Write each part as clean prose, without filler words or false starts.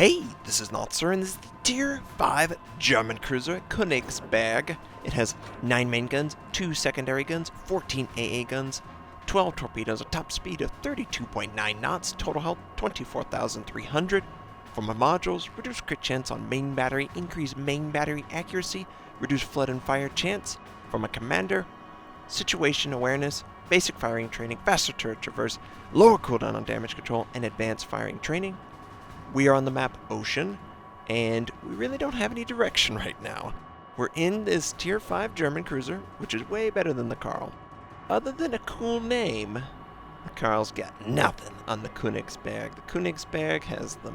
Hey, this is Notser, and this is the Tier 5 German cruiser Königsberg. It has 9 main guns, 2 secondary guns, 14 AA guns, 12 torpedoes, a top speed of 32.9 knots, total health 24,300. For my modules, reduce crit chance on main battery, increase main battery accuracy, reduce flood and fire chance. For my commander, situation awareness, basic firing training, faster turret traverse, lower cooldown on damage control, and advanced firing training. We are on the map Ocean, and we really don't have any direction right now. We're in this Tier 5 German cruiser, which is way better than the Karl. Other than a cool name, the Karl's got nothing on the Königsberg. The Königsberg has the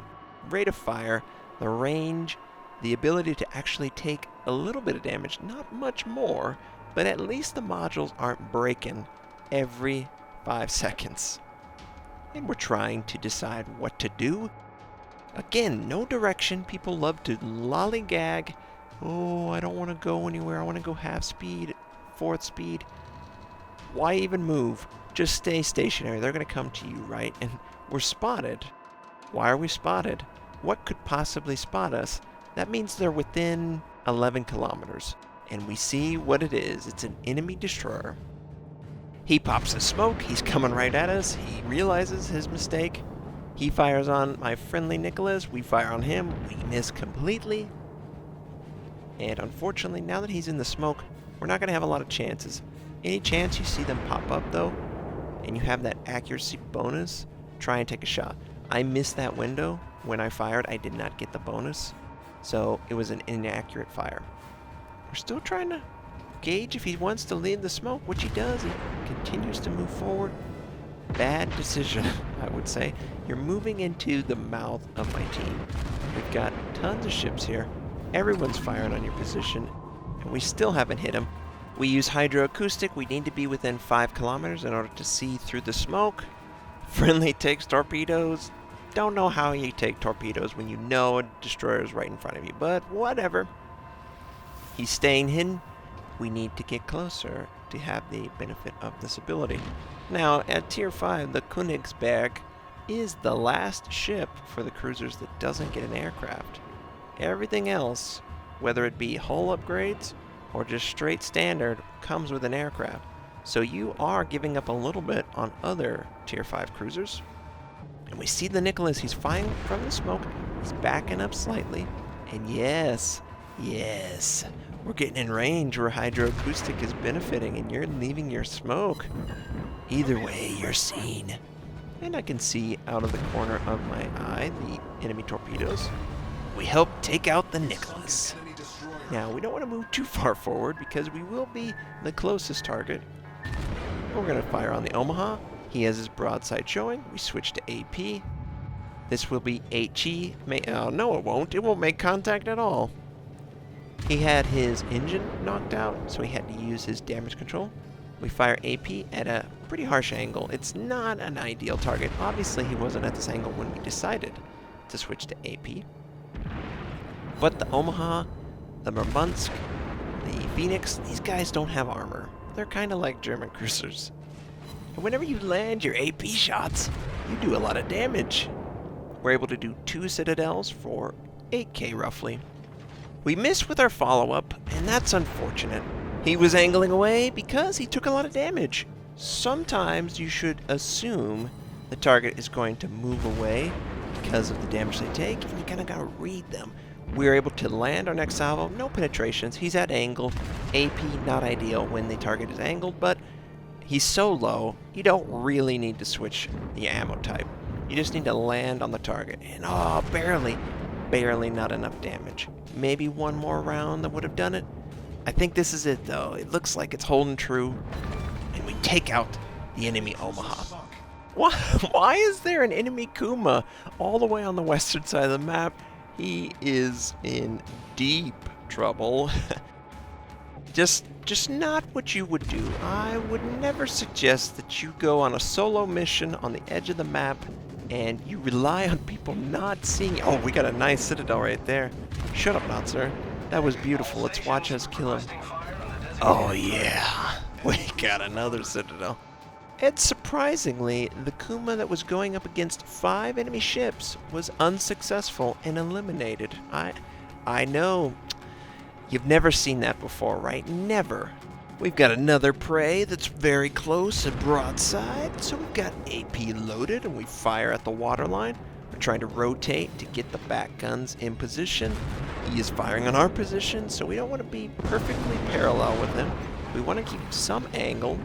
rate of fire, the range, the ability to actually take a little bit of damage, not much more, but at least the modules aren't breaking every 5 seconds. And we're trying to decide what to do. Again, no direction. People love to lollygag. Oh, I don't want to go anywhere. I want to go half speed, 4th speed. Why even move? Just stay stationary. They're going to come to you, right? And we're spotted. Why are we spotted? What could possibly spot us? That means they're within 11 kilometers. And we see what it is. It's an enemy destroyer. He pops his smoke. He's coming right at us. He realizes his mistake. He fires on my friendly Nicholas. We fire on him. We miss completely. And unfortunately, now that he's in the smoke, we're not going to have a lot of chances. Any chance you see them pop up, though, and you have that accuracy bonus, try and take a shot. I missed that window. When I fired, I did not get the bonus. So it was an inaccurate fire. We're still trying to gauge if he wants to lead the smoke, which he does. He continues to move forward. Bad decision, I would say. You're moving into the mouth of my team. We've got tons of ships here. Everyone's firing on your position, and we still haven't hit them. We use hydroacoustic. We need to be within 5 kilometers in order to see through the smoke. Friendly takes torpedoes. Don't know how you take torpedoes when you know a destroyer is right in front of you, but whatever. He's staying hidden. We need to get closer to have the benefit of this ability. Now, at Tier 5, the Königsberg is the last ship for the cruisers that doesn't get an aircraft. Everything else, whether it be hull upgrades or just straight standard, comes with an aircraft. So you are giving up a little bit on other Tier 5 cruisers. And we see the Nicholas. He's flying from the smoke. He's backing up slightly. And yes, we're getting in range where hydroacoustic is benefiting, and you're leaving your smoke. Either way, you're seen. And I can see out of the corner of my eye the enemy torpedoes. We help take out the Nicholas. Now, we don't want to move too far forward because we will be the closest target. We're going to fire on the Omaha. He has his broadside showing. We switch to AP. This will be HE. Oh, no, it won't. It won't make contact at all. He had his engine knocked out, so he had to use his damage control. We fire AP at a pretty harsh angle. It's not an ideal target. Obviously, he wasn't at this angle when we decided to switch to AP. But the Omaha, the Murmansk, the Phoenix, these guys don't have armor. They're kind of like German cruisers. And whenever you land your AP shots, you do a lot of damage. We're able to do 2 citadels for 8k roughly. We missed with our follow-up, and that's unfortunate. He was angling away because he took a lot of damage. Sometimes you should assume the target is going to move away because of the damage they take, and you kind of got to read them. We were able to land our next salvo, no penetrations. He's at angle. AP not ideal when the target is angled, but he's so low, you don't really need to switch the ammo type. You just need to land on the target, and barely not enough damage. Maybe one more round that would have done it. I think this is it, though. It looks like it's holding true, and we take out the enemy Omaha. Why is there an enemy Kuma all the way on the western side of the map? He is in deep trouble. Just not what you would do. I would never suggest that you go on a solo mission on the edge of the map and you rely on people not seeing you. Oh, we got a nice citadel right there. Shut up, Notser. That was beautiful. Let's watch us kill him. Oh, yeah. We got another citadel. And surprisingly, the Kuma that was going up against 5 enemy ships was unsuccessful and eliminated. I know. You've never seen that before, right? Never. We've got another prey that's very close and broadside. So we've got AP loaded and we fire at the waterline. We're trying to rotate to get the back guns in position. He is firing on our position, so we don't want to be perfectly parallel with him. We want to keep some angle.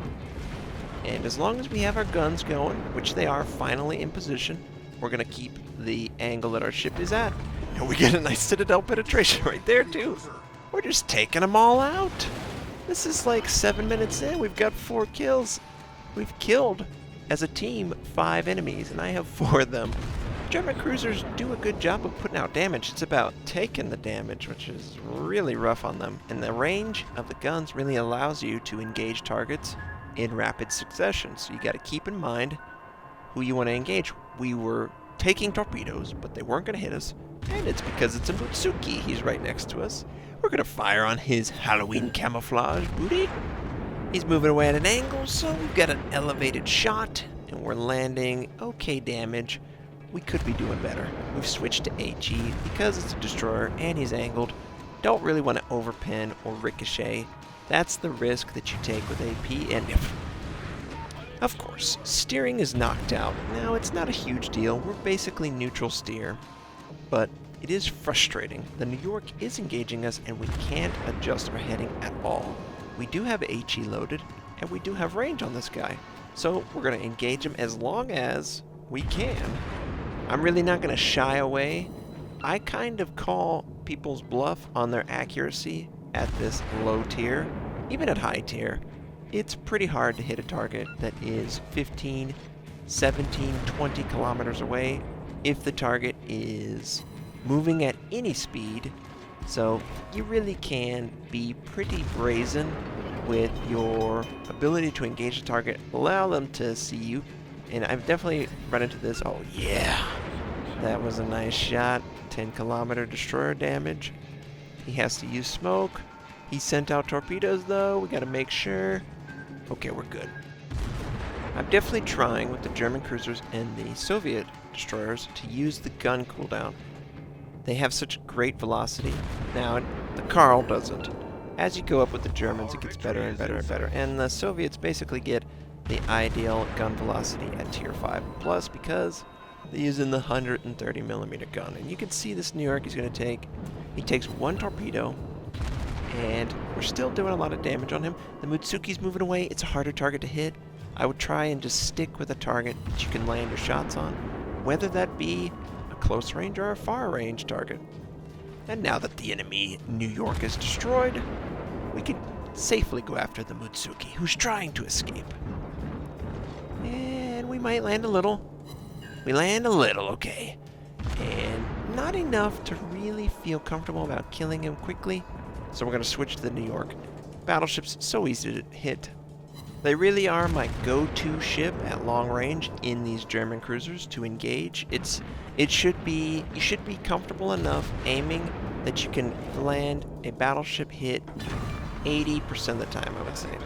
And as long as we have our guns going, which they are finally in position, we're going to keep the angle that our ship is at. And we get a nice citadel penetration right there, too. We're just taking them all out. This is like 7 minutes in. We've got 4 kills. We've killed, as a team, 5 enemies, and I have 4 of them. German cruisers do a good job of putting out damage. It's about taking the damage, which is really rough on them. And the range of the guns really allows you to engage targets in rapid succession. So you got to keep in mind who you want to engage. We were taking torpedoes, but they weren't going to hit us. And it's because it's a Mutsuki. He's right next to us. We're going to fire on his Halloween camouflage booty. He's moving away at an angle, so we've got an elevated shot, and we're landing okay damage. We could be doing better. We've switched to HE because it's a destroyer and he's angled. Don't really want to overpin or ricochet. That's the risk that you take with AP, and of course, steering is knocked out. Now, it's not a huge deal. We're basically neutral steer, but it is frustrating. The New York is engaging us and we can't adjust our heading at all. We do have HE loaded and we do have range on this guy, so we're going to engage him as long as we can. I'm really not going to shy away. I kind of call people's bluff on their accuracy at this low tier. Even at high tier, it's pretty hard to hit a target that is 15, 17, 20 kilometers away if the target is moving at any speed. So you really can be pretty brazen with your ability to engage the target, allow them to see you. And I've definitely run into this. Oh yeah, that was a nice shot. 10-kilometer destroyer damage. He has to use smoke. He sent out torpedoes though. We gotta make sure. Okay, we're good. I'm definitely trying with the German cruisers and the Soviet destroyers to use the gun cooldown. They have such great velocity. Now, the Karl doesn't. As you go up with the Germans, it gets better and better and better. And the Soviets basically get the ideal gun velocity at tier 5 plus because they're using the 130 millimeter gun. And you can see this New York is going to take, he takes 1 torpedo, and we're still doing a lot of damage on him. The Mutsuki's moving away. It's a harder target to hit. I would try and just stick with a target that you can land your shots on, whether that be a close range or a far range target. And now that the enemy New York is destroyed, we can safely go after the Mutsuki, who's trying to escape. And we might land a little. We land a little, okay. And not enough to really feel comfortable about killing him quickly. So we're going to switch to the New York. Battleships, so easy to hit. They really are my go-to ship at long range in these German cruisers to engage. You should be comfortable enough aiming that you can land a battleship hit 80% of the time, I would say.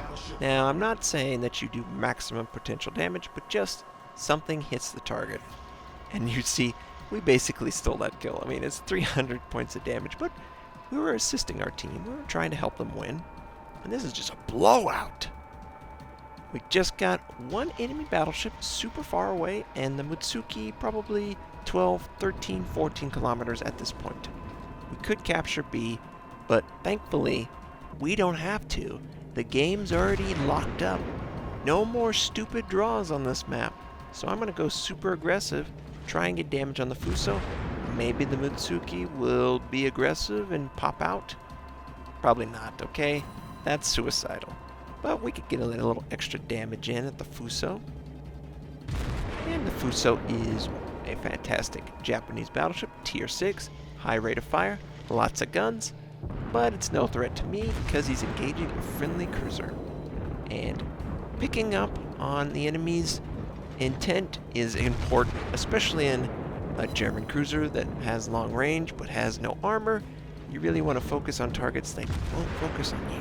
Now, I'm not saying that you do maximum potential damage, but just something hits the target. And you see, we basically stole that kill. I mean, it's 300 points of damage, but we were assisting our team. We were trying to help them win. And this is just a blowout. We just got 1 enemy battleship super far away, and the Mutsuki probably 12, 13, 14 kilometers at this point. We could capture B, but thankfully, we don't have to. The game's already locked up. No more stupid draws on this map. So I'm going to go super aggressive, try and get damage on the Fuso. Maybe the Mutsuki will be aggressive and pop out. Probably not, okay? That's suicidal. But we could get a little extra damage in at the Fuso. And the Fuso is a fantastic Japanese battleship, tier 6, high rate of fire, lots of guns, but it's no threat to me because he's engaging a friendly cruiser. And picking up on the enemy's intent is important, especially in a German cruiser that has long range but has no armor. You really want to focus on targets that won't focus on you.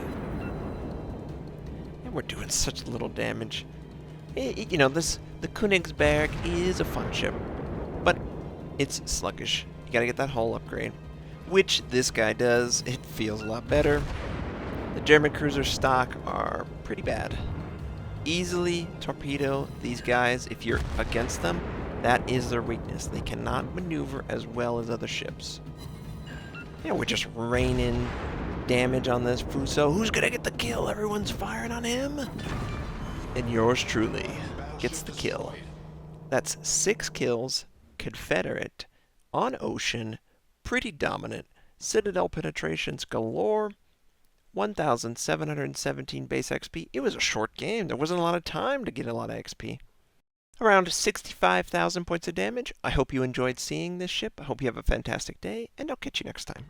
And we're doing such little damage. The Königsberg is a fun ship, but it's sluggish. You gotta get that hull upgrade, which this guy does. It feels a lot better. The German cruiser stock are pretty bad. Easily torpedo these guys if you're against them. That is their weakness. They cannot maneuver as well as other ships. Yeah, we're just raining damage on this Fuso. Who's gonna get the kill? Everyone's firing on him. And yours truly gets the kill. That's 6 kills, Confederate, on ocean, pretty dominant, Citadel penetrations galore, 1,717 base XP. It was a short game. There wasn't a lot of time to get a lot of XP. Around 65,000 points of damage. I hope you enjoyed seeing this ship. I hope you have a fantastic day, and I'll catch you next time.